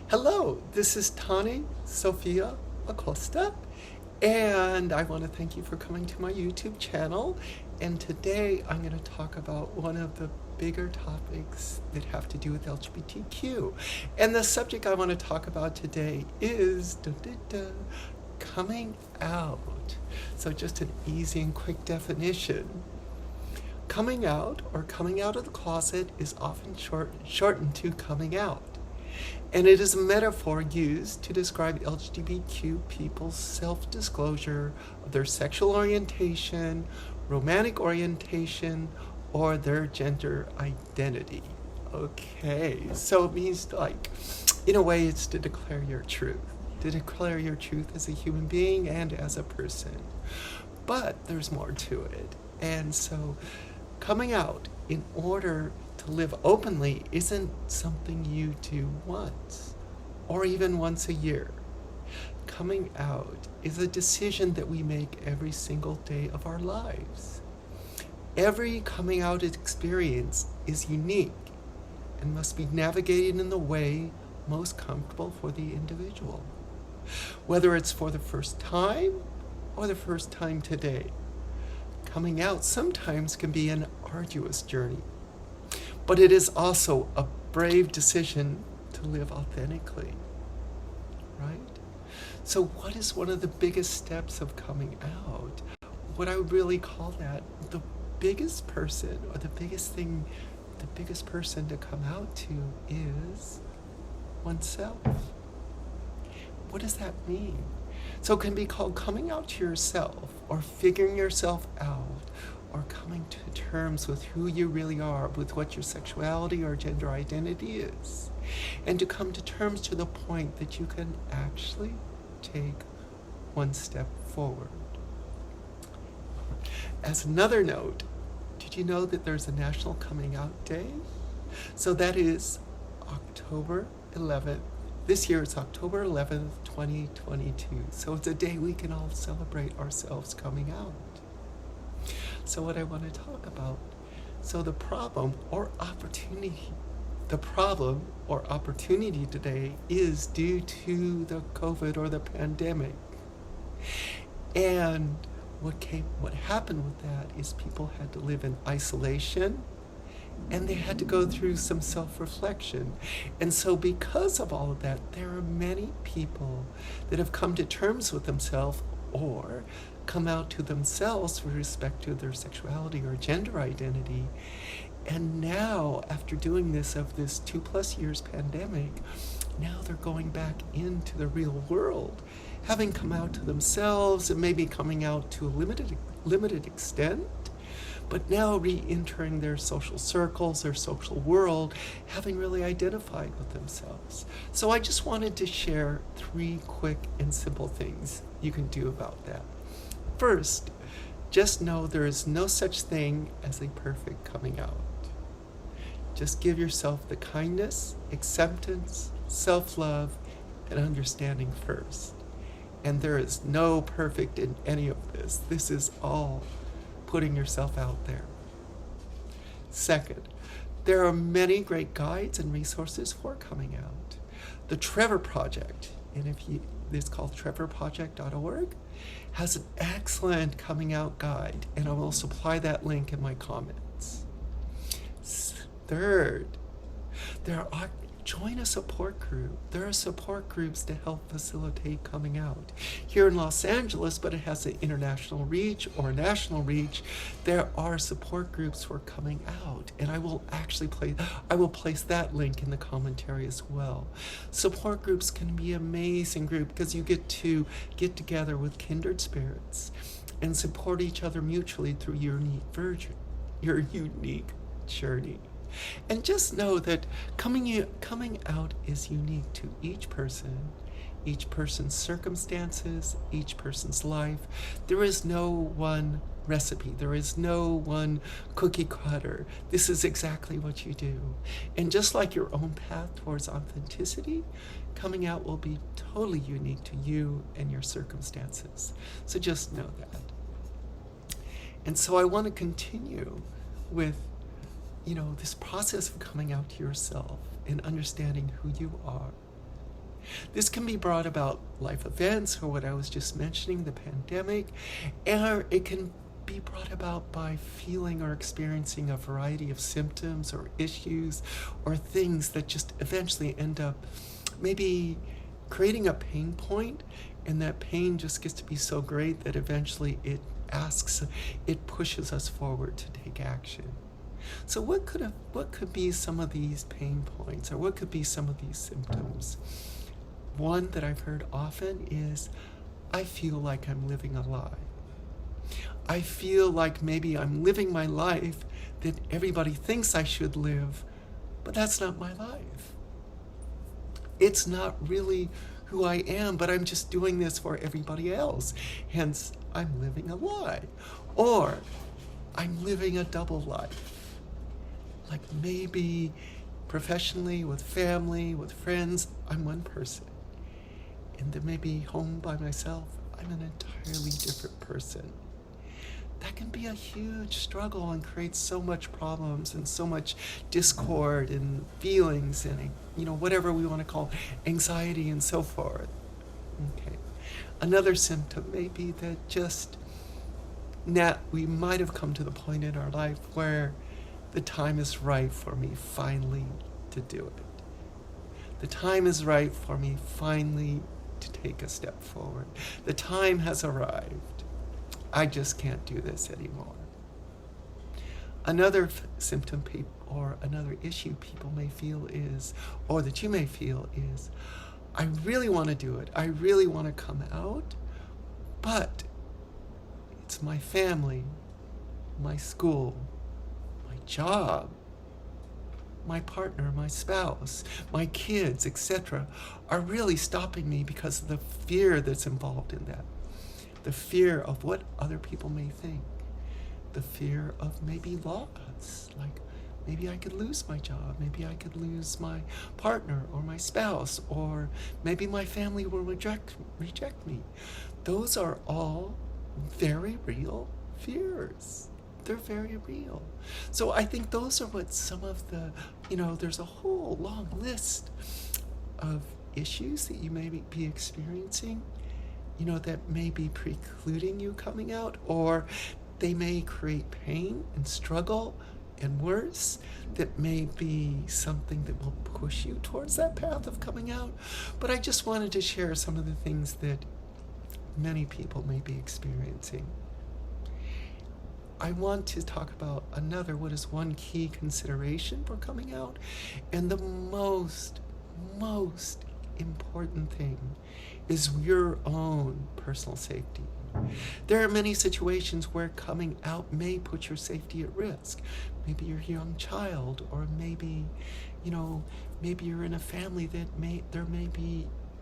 Hello, this is Tani Sophia Acosta, and I want to thank you for coming to my YouTube channel. And today I'm going to talk about one of the bigger topics that have to do with LGBTQ. And the subject I want to talk about today is coming out. So just an easy and quick definition. Coming out, or coming out of the closet, is often shortened to coming out. And it is a metaphor used to describe LGBTQ people's self-disclosure of their sexual orientation, romantic orientation, or their gender identity. Okay, so it means, like, in a way, it's to declare your truth. To declare your truth as a human being and as a person. But there's more to it. And so coming out in order to live openly isn't something you do once or even once a year. Coming out is a decision that we make every single day of our lives. Every coming out experience is unique and must be navigated in the way most comfortable for the individual, whether it's for the first time or the first time today. Coming out sometimes can be an arduous journey, but it is also a brave decision to live authentically, right? So what is one of the biggest steps of coming out? What I would really call that, the biggest person, or the biggest thing, the biggest person to come out to is oneself. What does that mean? So it can be called coming out to yourself, or figuring yourself out, or coming to terms with who you really are, with what your sexuality or gender identity is, and to come to terms to the point that you can actually take one step forward. As another note, did you know that there's a National Coming Out Day? So that is October 11th. This year it's October 11th, 2022. So it's a day we can all celebrate ourselves coming out. So what I want to talk about, so the problem or opportunity today is due to the COVID or the pandemic. And what happened with that is people had to live in isolation, and they had to go through some self-reflection. And so because of all of that, there are many people that have come to terms with themselves or come out to themselves with respect to their sexuality or gender identity. And now, after doing this of this 2+ years pandemic, now they're going back into the real world, having come out to themselves and maybe coming out to a limited extent, but now re-entering their social circles, their social world, having really identified with themselves. So I just wanted to share 3 quick and simple things you can do about that. First, just know there is no such thing as a perfect coming out. Just give yourself the kindness, acceptance, self-love, and understanding first. And there is no perfect in any of this. This is all putting yourself out there. Second, there are many great guides and resources for coming out. The Trevor Project, and it's called trevorproject.org, has an excellent coming out guide, and I will supply that link in my comments. Third, join a support group. There are support groups to help facilitate coming out. Here in Los Angeles, but it has an international reach or national reach, there are support groups for coming out. And I will place that link in the commentary as well. Support groups can be an amazing group because you get to get together with kindred spirits and support each other mutually through your unique journey. And just know that coming out is unique to each person's circumstances, each person's life. There is no one recipe. There is no one cookie cutter. This is exactly what you do. And just like your own path towards authenticity, coming out will be totally unique to you and your circumstances. So just know that. And so I want to continue with this process of coming out to yourself and understanding who you are This can be brought about life events or what I was just mentioning, the pandemic, or it can be brought about by feeling or experiencing a variety of symptoms or issues or things that just eventually end up maybe creating a pain point, and that pain just gets to be so great that eventually it pushes us forward to take action. So what could be some of these pain points, or what could be some of these symptoms? One that I've heard often is, I feel like I'm living a lie. I feel like maybe I'm living my life that everybody thinks I should live, but that's not my life. It's not really who I am, but I'm just doing this for everybody else. Hence, I'm living a lie. Or, I'm living a double life. Like maybe professionally, with family, with friends, I'm one person. And then maybe home by myself, I'm an entirely different person. That can be a huge struggle and create so much problems and so much discord and feelings and, whatever we want to call anxiety and so forth. Okay. Another symptom may be that just now we might have come to the point in our life where the time is right for me finally to do it. The time is right for me finally to take a step forward. The time has arrived. I just can't do this anymore. Another symptom or another issue people may feel is, or that you may feel is, I really want to do it. I really want to come out, but it's my family, my school, my job, my partner, my spouse, my kids, etc., are really stopping me because of the fear that's involved in that. The fear of what other people may think. The fear of maybe loss, like maybe I could lose my job, maybe I could lose my partner or my spouse, or maybe my family will reject me. Those are all very real fears. They're very real. So I think those are what some of the, there's a whole long list of issues that you may be experiencing, that may be precluding you coming out, or they may create pain and struggle, and worse, that may be something that will push you towards that path of coming out. But I just wanted to share some of the things that many people may be experiencing. I want to talk about what is one key consideration for coming out, and the most important thing is your own personal safety. There are many situations where coming out may put your safety at risk. Maybe you're a young child, or maybe you're in a family that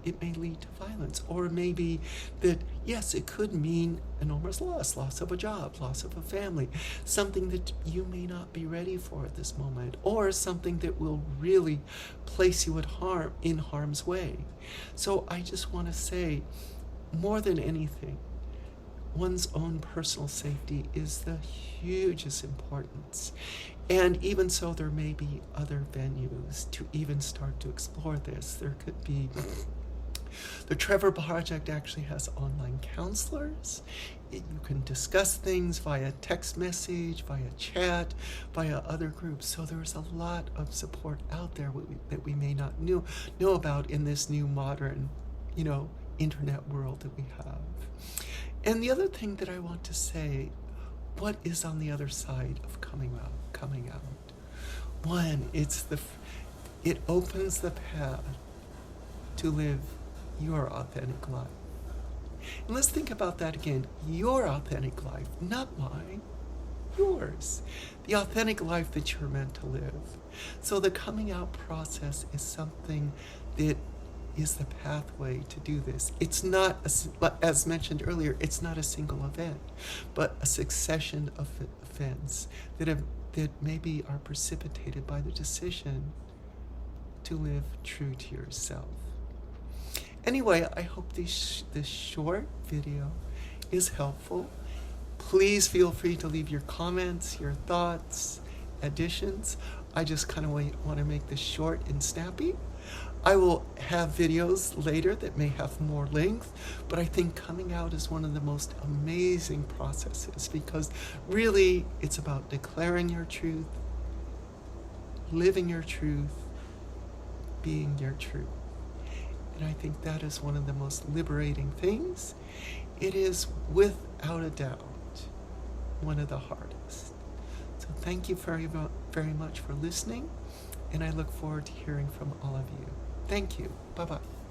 it may lead to violence, or maybe that, yes, it could mean enormous loss of a job, loss of a family, something that you may not be ready for at this moment, or something that will really place you in harm's way. So I just want to say, more than anything, one's own personal safety is the hugest importance. And even so, there may be other venues to even start to explore this. There could be the Trevor Project actually has online counselors. You can discuss things via text message, via chat, via other groups. So there's a lot of support out there that we may not know about in this new modern, internet world that we have. And the other thing that I want to say, what is on the other side of coming out? One, it opens the path to live your authentic life. And let's think about that again. Your authentic life, not mine, yours. The authentic life that you're meant to live. So the coming out process is something that is the pathway to do this. It's not, as mentioned earlier, it's not a single event, but a succession of events that maybe are precipitated by the decision to live true to yourself. Anyway, I hope this short video is helpful. Please feel free to leave your comments, your thoughts, additions. I just kind of want to make this short and snappy. I will have videos later that may have more length, but I think coming out is one of the most amazing processes because really it's about declaring your truth, living your truth, being your truth. And I think that is one of the most liberating things. It is, without a doubt, one of the hardest. So thank you very, very much for listening, and I look forward to hearing from all of you. Thank you. Bye-bye.